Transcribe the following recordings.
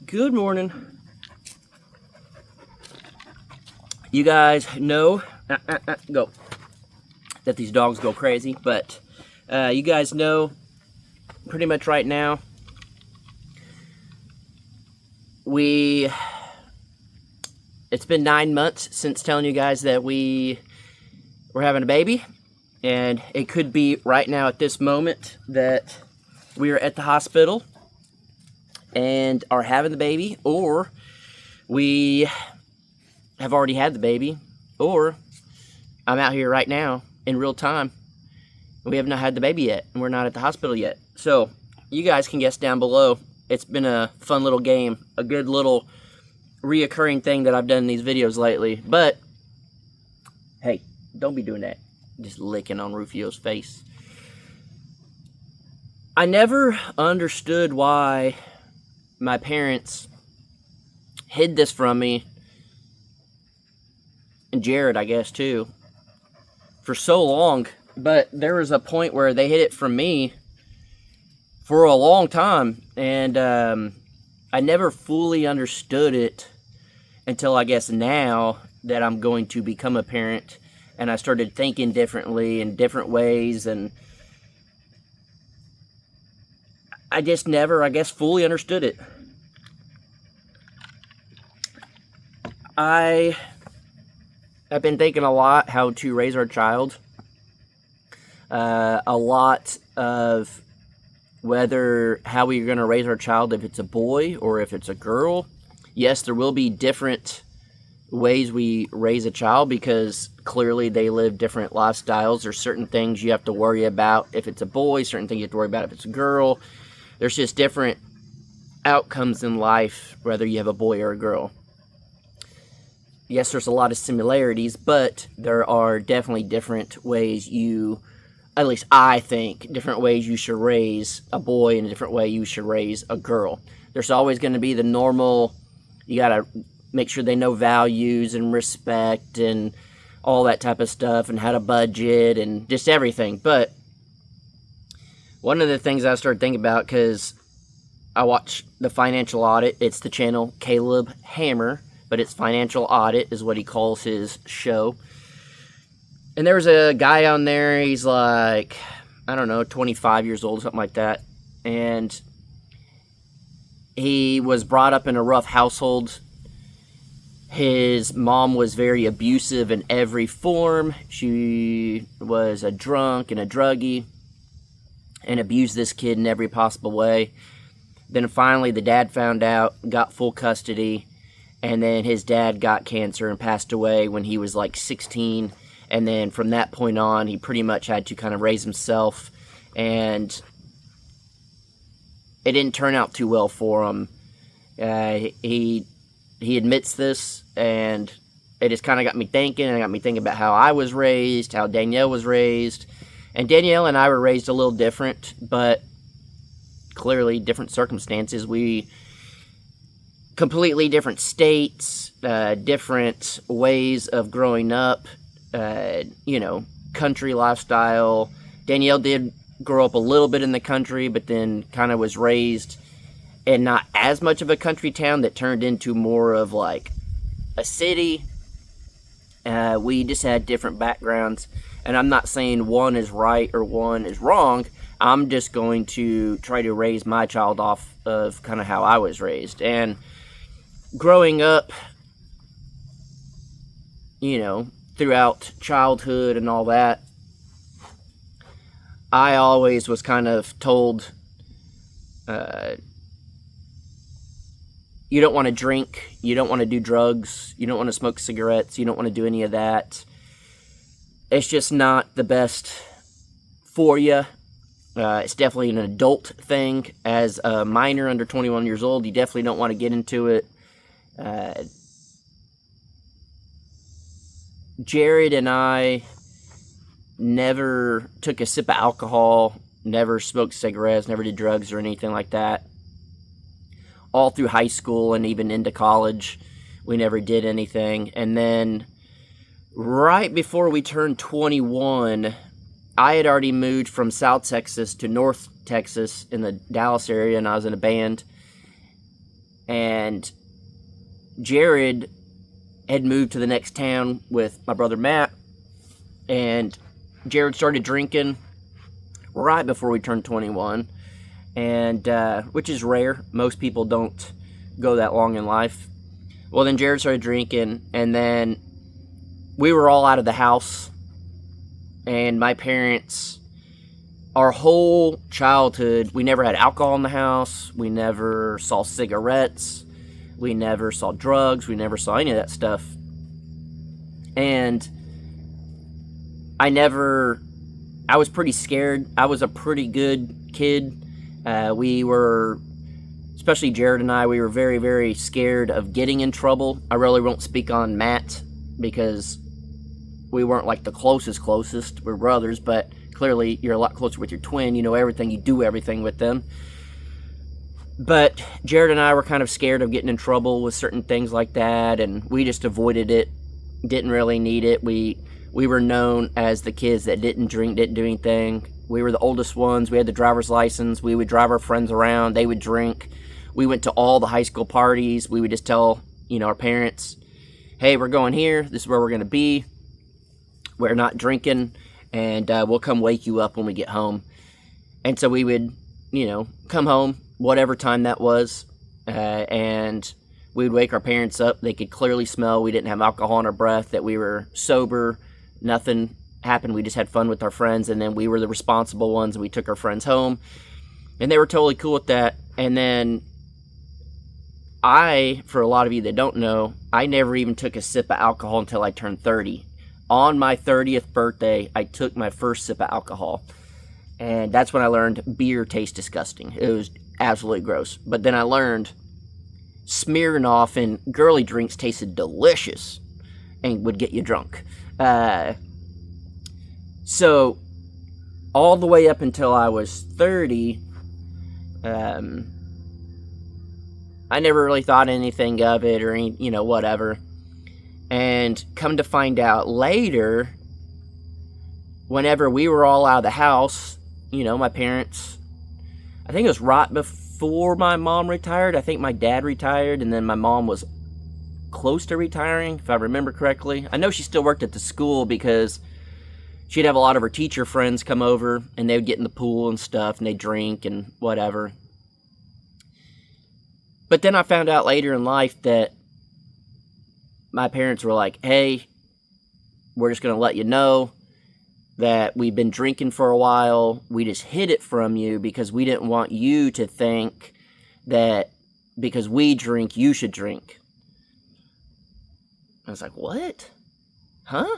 Good morning. You guys know go that these dogs go crazy, but you guys know pretty much right now it's been 9 months since telling you guys that we're having a baby, and it could be right now at this moment that we are at the hospital and are having the baby, or we have already had the baby, or I'm out here right now in real time and we have not had the baby yet and we're not at the hospital yet. So you guys can guess down below. It's been a fun little game, a good little reoccurring thing that I've done in these videos lately. But hey, don't be doing that, just licking on Rufio's face. I never understood why my parents hid this from me, and Jared, I guess, too, for so long. But there was a point where they hid it from me for a long time, and I never fully understood it until, I guess, now that I'm going to become a parent, and I started thinking differently in different ways, and I just never, I guess, fully understood it. I have been thinking a lot how to raise our child. A lot of how we're going to raise our child, if it's a boy or if it's a girl. Yes, there will be different ways we raise a child because clearly they live different lifestyles. There's certain things you have to worry about if it's a boy, certain things you have to worry about if it's a girl. There's just different outcomes in life, whether you have a boy or a girl. Yes, there's a lot of similarities, but there are definitely different ways at least I think, different ways you should raise a boy and a different way you should raise a girl. There's always going to be the normal, you got to make sure they know values and respect and all that type of stuff and how to budget and just everything. But one of the things I started thinking about, because I watch the financial audit, it's the channel Caleb Hammer, but it's financial audit is what he calls his show. And there was a guy on there, he's like, I don't know, 25 years old, something like that. And he was brought up in a rough household. His mom was very abusive in every form. She was a drunk and a druggie and abused this kid in every possible way. Then finally the dad found out, got full custody. And then his dad got cancer and passed away when he was like 16. And then from that point on, he pretty much had to kind of raise himself. And it didn't turn out too well for him. He admits this, and it just kind of got me thinking. And it got me thinking about how I was raised, how Danielle was raised. And Danielle and I were raised a little different, but clearly different circumstances. We completely different states, different ways of growing up, country lifestyle. Danielle did grow up a little bit in the country, but then kind of was raised in not as much of a country town that turned into more of like a city. We just had different backgrounds, and I'm not saying one is right or one is wrong. I'm just going to try to raise my child off of kind of how I was raised. And growing up, throughout childhood and all that, I always was kind of told, you don't want to drink, you don't want to do drugs, you don't want to smoke cigarettes, you don't want to do any of that. It's just not the best for you. It's definitely an adult thing. As a minor under 21 years old, you definitely don't want to get into it. Jared and I never took a sip of alcohol, never smoked cigarettes, never did drugs or anything like that. All through high school and even into college, we never did anything. And then right before we turned 21, I had already moved from South Texas to North Texas in the Dallas area, and I was in a band. and Jared had moved to the next town with my brother Matt, and Jared started drinking right before we turned 21, and which is rare. Most people don't go that long in life. Well, then Jared started drinking, and then we were all out of the house, and my parents, our whole childhood, we never had alcohol in the house, we never saw cigarettes, we never saw drugs, we never saw any of that stuff. And I was pretty scared. I was a pretty good kid. We were, especially Jared and I, we were very, very scared of getting in trouble. I really won't speak on Matt because we weren't like the closest. We're brothers, but clearly you're a lot closer with your twin. You know everything, you do everything with them. But Jared and I were kind of scared of getting in trouble with certain things like that, and we just avoided it. Didn't really need it. We were known as the kids that didn't drink, didn't do anything. We were the oldest ones. We had the driver's license. We would drive our friends around. They would drink. We went to all the high school parties. We would just tell, our parents, hey, we're going here. This is where we're going to be. We're not drinking, and we'll come wake you up when we get home. And so we would, come home, whatever time that was, and we would wake our parents up. They could clearly smell we didn't have alcohol in our breath, that we were sober. Nothing happened. We just had fun with our friends, and then we were the responsible ones, and we took our friends home, and they were totally cool with that. And then for a lot of you that don't know, I never even took a sip of alcohol until I turned 30. On my 30th birthday, I took my first sip of alcohol, and that's when I learned beer tastes disgusting. It was absolutely gross. But then I learned Smirnoff and girly drinks tasted delicious and would get you drunk. So all the way up until I was 30, I never really thought anything of it or any, whatever. And come to find out later, whenever we were all out of the house, my parents, I think it was right before my mom retired. I think my dad retired, and then my mom was close to retiring, if I remember correctly. I know she still worked at the school because she'd have a lot of her teacher friends come over, and they would get in the pool and stuff, and they'd drink and whatever. But then I found out later in life that my parents were like, hey, we're just going to let you know that we've been drinking for a while. We just hid it from you because we didn't want you to think that because we drink, you should drink. I was like, what? Huh?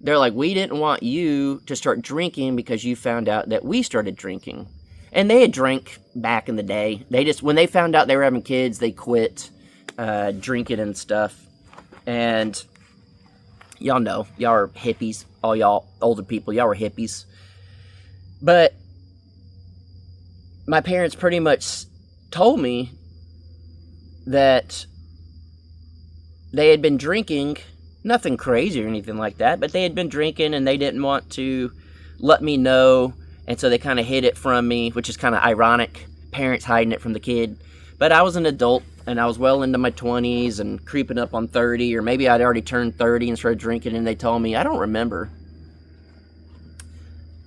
They're like, we didn't want you to start drinking because you found out that we started drinking. And they had drank back in the day. When they found out they were having kids, they quit drinking and stuff. And y'all know, y'all are hippies. All y'all older people, y'all were hippies. But my parents pretty much told me that they had been drinking, nothing crazy or anything like that, but they had been drinking and they didn't want to let me know, and so they kind of hid it from me, which is kind of ironic, parents hiding it from the kid. But I was an adult, and I was well into my 20s and creeping up on 30, or maybe I'd already turned 30 and started drinking, and they told me, I don't remember.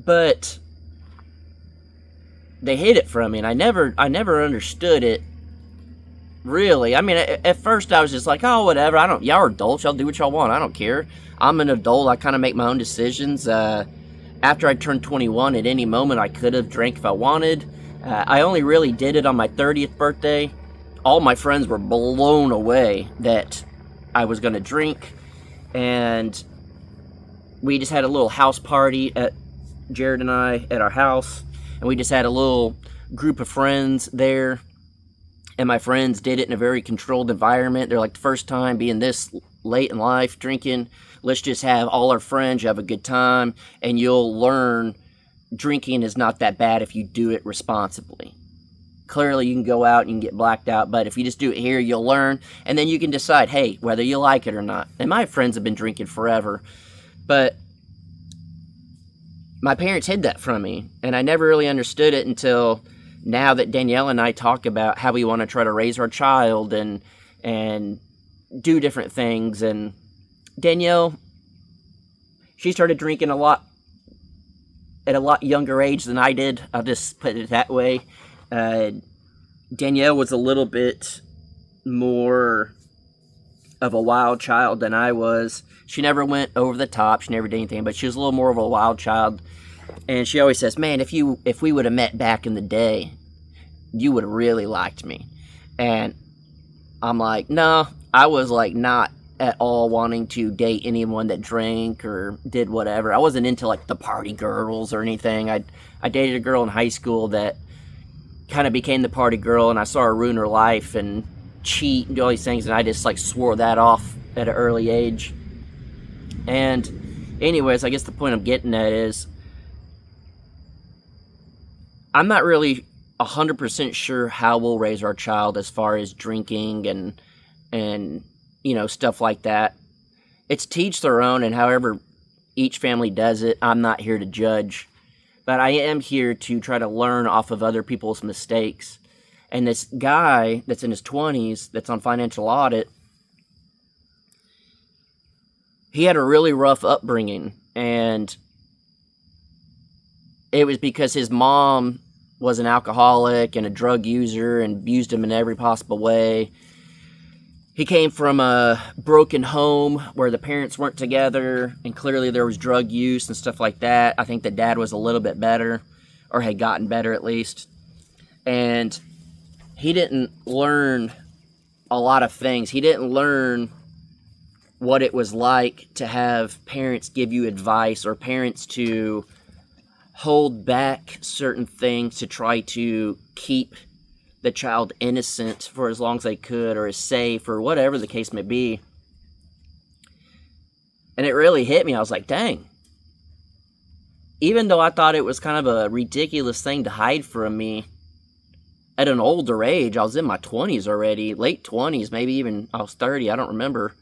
But they hid it from me, and I never understood it, really. I mean, at first I was just like, oh, whatever, y'all are adults, y'all do what y'all want, I don't care. I'm an adult, I kind of make my own decisions. After I turned 21, at any moment I could have drank if I wanted. I only really did it on my 30th birthday. All my friends were blown away that I was going to drink, and we just had a little house party at Jared and I at our house, and we just had a little group of friends there, and my friends did it in a very controlled environment. They're like, the first time being this late in life drinking, let's just have all our friends, you have a good time, and you'll learn drinking is not that bad if you do it responsibly. Clearly, you can go out and you can get blacked out, but if you just do it here, you'll learn, and then you can decide, hey, whether you like it or not. And my friends have been drinking forever, but my parents hid that from me, and I never really understood it until now that Danielle and I talk about how we want to try to raise our child and do different things, and Danielle, she started drinking at a lot younger age than I did. I'll just put it that way. Danielle was a little bit more of a wild child than I was. She never went over the top. She never did anything, but she was a little more of a wild child. And she always says, "Man, if we would have met back in the day, you would have really liked me." And I'm like, no, I was like not at all wanting to date anyone that drank or did whatever. I wasn't into like the party girls or anything. I dated a girl in high school that kind of became the party girl, and I saw her ruin her life and cheat and do all these things, and I just like swore that off at an early age. And anyways, I guess the point I'm getting at is I'm not really 100% sure how we'll raise our child as far as drinking and stuff like that. It's to each their own, and however each family does it, I'm not here to judge. But I am here to try to learn off of other people's mistakes. And this guy that's in his 20s, that's on financial audit, he had a really rough upbringing. And it was because his mom was an alcoholic and a drug user and abused him in every possible way. He came from a broken home where the parents weren't together, and clearly there was drug use and stuff like that. I think the dad was a little bit better, or had gotten better at least. And he didn't learn a lot of things. He didn't learn what it was like to have parents give you advice, or parents to hold back certain things to try to keep the child innocent for as long as they could, or as safe, or whatever the case may be. And it really hit me. I was like, dang. Even though I thought it was kind of a ridiculous thing to hide from me, at an older age, I was in my 20s already, late 20s, maybe even I was 30, I don't remember.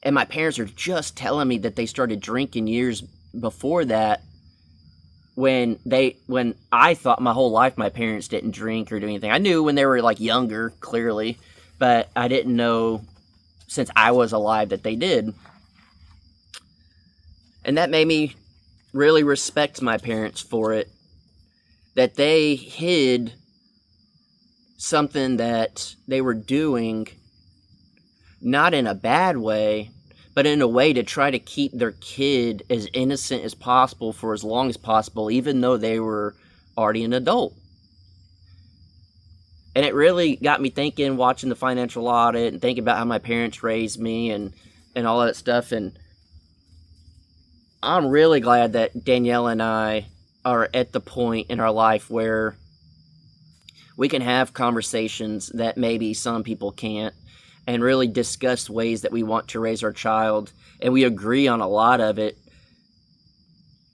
And my parents are just telling me that they started drinking years before that, when I thought my whole life my parents didn't drink or do anything. I knew when they were like younger, clearly, but I didn't know since I was alive that they did. And that made me really respect my parents for it, that they hid something that they were doing, not in a bad way, but in a way to try to keep their kid as innocent as possible for as long as possible, even though they were already an adult. And it really got me thinking, watching the financial audit and thinking about how my parents raised me and all that stuff. And I'm really glad that Danielle and I are at the point in our life where we can have conversations that maybe some people can't, and really discuss ways that we want to raise our child, and we agree on a lot of it.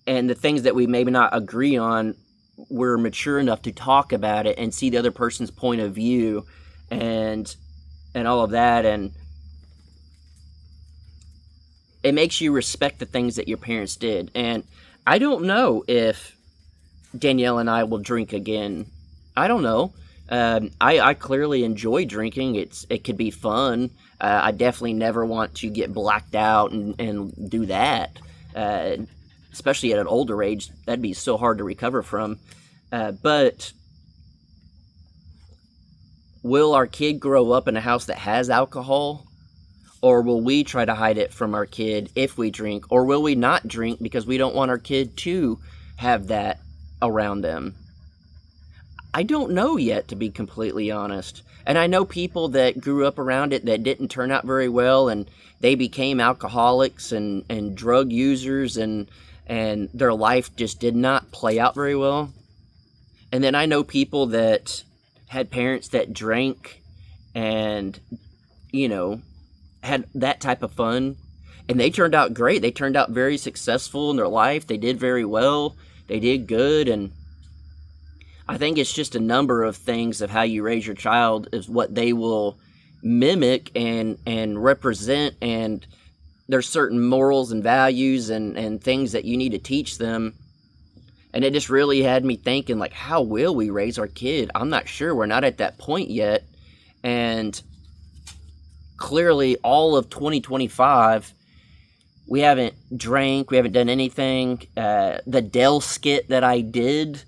And the things that we maybe not agree on, we're mature enough to talk about it and see the other person's point of view and all of that. And it makes you respect the things that your parents did. And I don't know if Danielle and I will drink again. I don't know. I clearly enjoy drinking. It could be fun. I definitely never want to get blacked out and do that. Especially at an older age, that'd be so hard to recover from. But will our kid grow up in a house that has alcohol? Or will we try to hide it from our kid if we drink? Or will we not drink because we don't want our kid to have that around them? I don't know yet, to be completely honest. And I know people that grew up around it that didn't turn out very well, and they became alcoholics and drug users, and their life just did not play out very well. And then I know people that had parents that drank and, had that type of fun, and they turned out great. They turned out very successful in their life. They did very well. They did good. And I think it's just a number of things of how you raise your child is what they will mimic and represent. And there's certain morals and values and things that you need to teach them. And it just really had me thinking, like, how will we raise our kid? I'm not sure. We're not at that point yet. And clearly, all of 2025, we haven't drank. We haven't done anything. The Dell skit that I did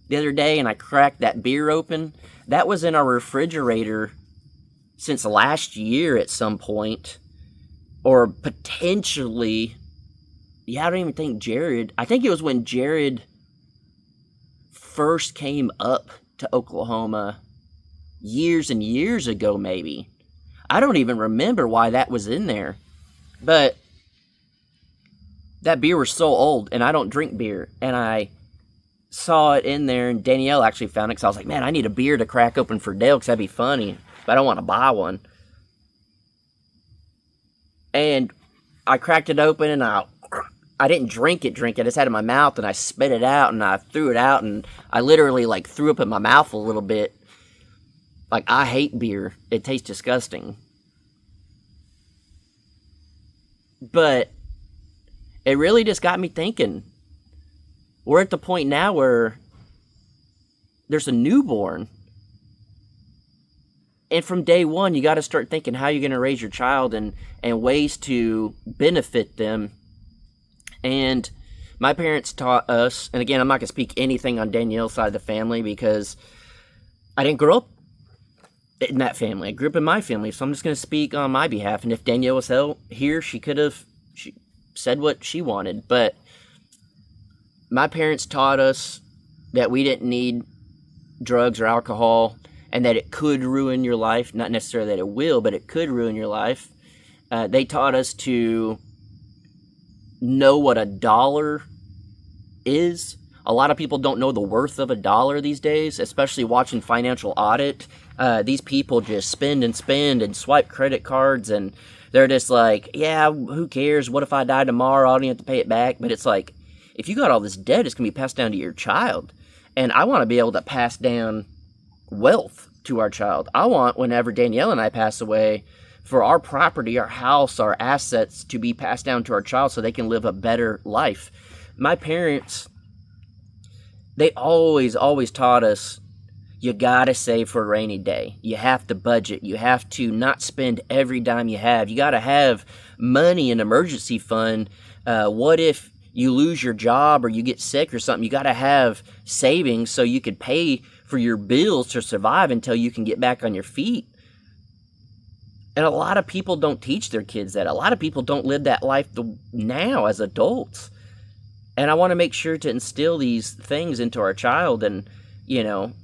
the other day, and I cracked that beer open, that was in our refrigerator since last year at some point. Or potentially, yeah, I don't even think Jared, I think it was when Jared first came up to Oklahoma years and years ago, maybe. I don't even remember why that was in there. But that beer was so old, and I don't drink beer. And I saw it in there, and Danielle actually found it, because I was like, man, I need a beer to crack open for Dale, because that'd be funny. But I don't want to buy one. And I cracked it open, and I didn't drink it. I just had it in my mouth, and I spit it out, and I threw it out, and I literally, like, threw up in my mouth a little bit. Like, I hate beer. It tastes disgusting. But it really just got me thinking. We're at the point now where there's a newborn. And from day one, you got to start thinking how you're going to raise your child and ways to benefit them. And my parents taught us, and again, I'm not going to speak anything on Danielle's side of the family because I didn't grow up in that family. I grew up in my family, so I'm just going to speak on my behalf. And if Danielle was here, she could have said what she wanted. But my parents taught us that we didn't need drugs or alcohol, and that it could ruin your life. Not necessarily that it will, but it could ruin your life. They taught us to know what a dollar is. A lot of people don't know the worth of a dollar these days, especially watching Financial Audit. These people just spend and swipe credit cards, and they're just like, yeah, who cares? What if I die tomorrow? I don't even have to pay it back. But it's like, if you got all this debt, it's going to be passed down to your child. And I want to be able to pass down wealth to our child. I want, whenever Danielle and I pass away, for our property, our house, our assets to be passed down to our child so they can live a better life. My parents, they always taught us, you gotta save for a rainy day. You have to budget. You have to not spend every dime you have. You gotta have money in emergency fund. What if you lose your job or you get sick or something? You gotta have savings so you could pay for your bills to survive until you can get back on your feet. And a lot of people don't teach their kids that. A lot of people don't live that life now as adults. And I want to make sure to instill these things into our child. And,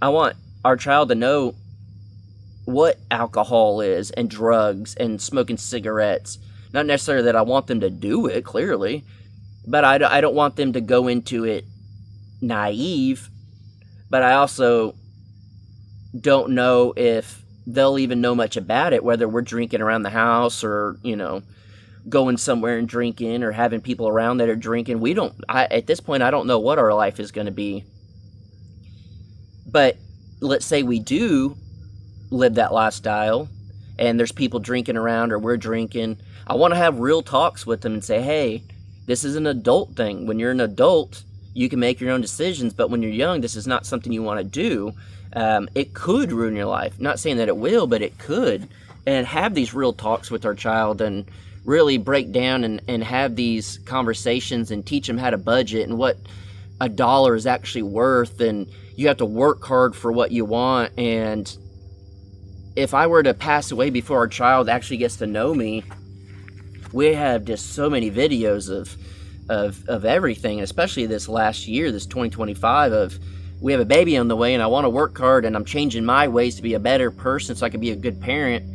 I want our child to know what alcohol is and drugs and smoking cigarettes. Not necessarily that I want them to do it, clearly. But I don't want them to go into it naive. But I also don't know if they'll even know much about it, whether we're drinking around the house or, going somewhere and drinking or having people around that are drinking. At this point, I don't know what our life is going to be. But let's say we do live that lifestyle and there's people drinking around or we're drinking. I want to have real talks with them and say, hey, this is an adult thing. When you're an adult, you can make your own decisions. But when you're young, this is not something you want to do. It could ruin your life. Not saying that it will, but it could. And have these real talks with our child and really break down and have these conversations and teach them how to budget and what a dollar is actually worth. And you have to work hard for what you want. And if I were to pass away before our child actually gets to know me, we have just so many videos of everything, especially this last year, this 2025, of we have a baby on the way and I want to work hard and I'm changing my ways to be a better person so I can be a good parent.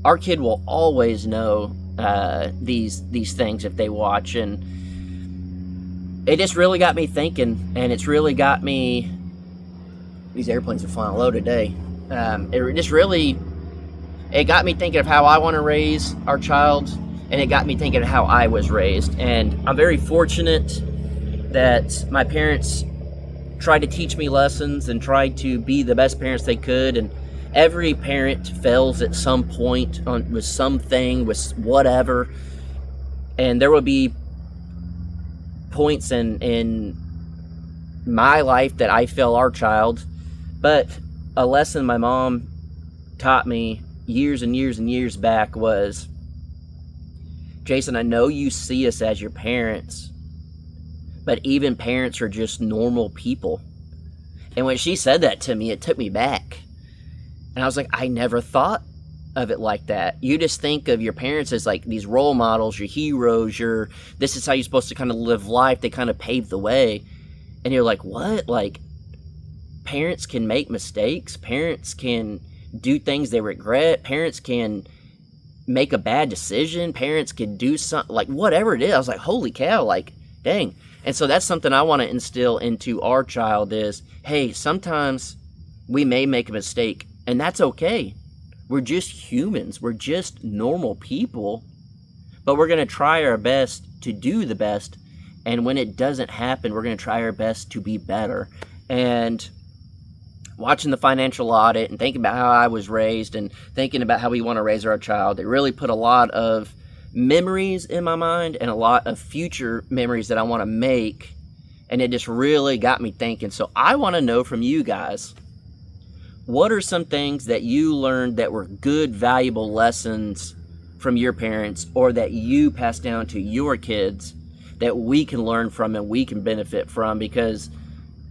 Our kid will always know these things if they watch. And it just really got me thinking, and it's really got me, these airplanes are flying low today. It got me thinking of how I want to raise our child, and it got me thinking of how I was raised. And I'm very fortunate that my parents tried to teach me lessons and tried to be the best parents they could. And every parent fails at some point with something, with whatever. And there will be points in my life that I fail our child. But a lesson my mom taught me years and years and years back was, Jason, I know you see us as your parents, but even parents are just normal people. And when she said that to me, it took me back. And I was like, I never thought of it like that. You just think of your parents as like these role models, your heroes, this is how you're supposed to kind of live life. They kind of pave the way. And you're like, what? Like, parents can make mistakes. Parents can do things they regret. Parents can make a bad decision. Parents can do something, like whatever it is. I was like, holy cow, like, dang. And so that's something I want to instill into our child is, hey, sometimes we may make a mistake, and that's okay. We're just humans. We're just normal people, but we're going to try our best to do the best. And when it doesn't happen, we're going to try our best to be better. And watching the financial audit and thinking about how I was raised and thinking about how we want to raise our child, it really put a lot of memories in my mind and a lot of future memories that I want to make. And it just really got me thinking. So I want to know from you guys, what are some things that you learned that were good, valuable lessons from your parents, or that you passed down to your kids that we can learn from and we can benefit from? Because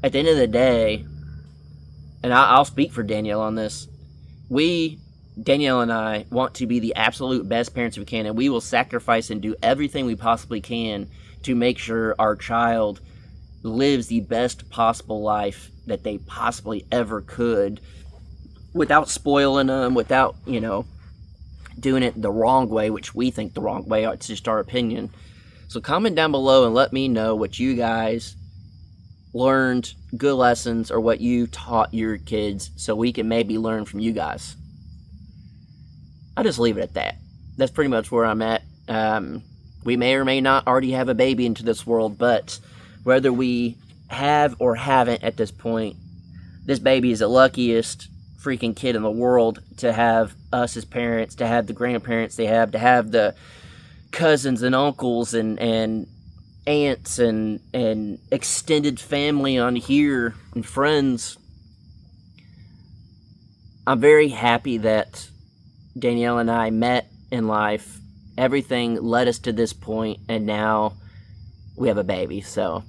at the end of the day, and I'll speak for Danielle on this, Danielle and I want to be the absolute best parents we can, and we will sacrifice and do everything we possibly can to make sure our child lives the best possible life that they possibly ever could, without spoiling them, without, doing it the wrong way, which we think the wrong way. It's just our opinion. So comment down below and let me know what you guys learned, good lessons, or what you taught your kids, so we can maybe learn from you guys. I'll just leave it at that. That's pretty much where I'm at. We may or may not already have a baby into this world, but whether we have or haven't at this point, this baby is the luckiest freaking kid in the world to have us as parents, to have the grandparents they have, to have the cousins and uncles and aunts and extended family on here and friends. I'm very happy that Danielle and I met in life. Everything led us to this point, and now we have a baby, so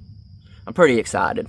I'm pretty excited.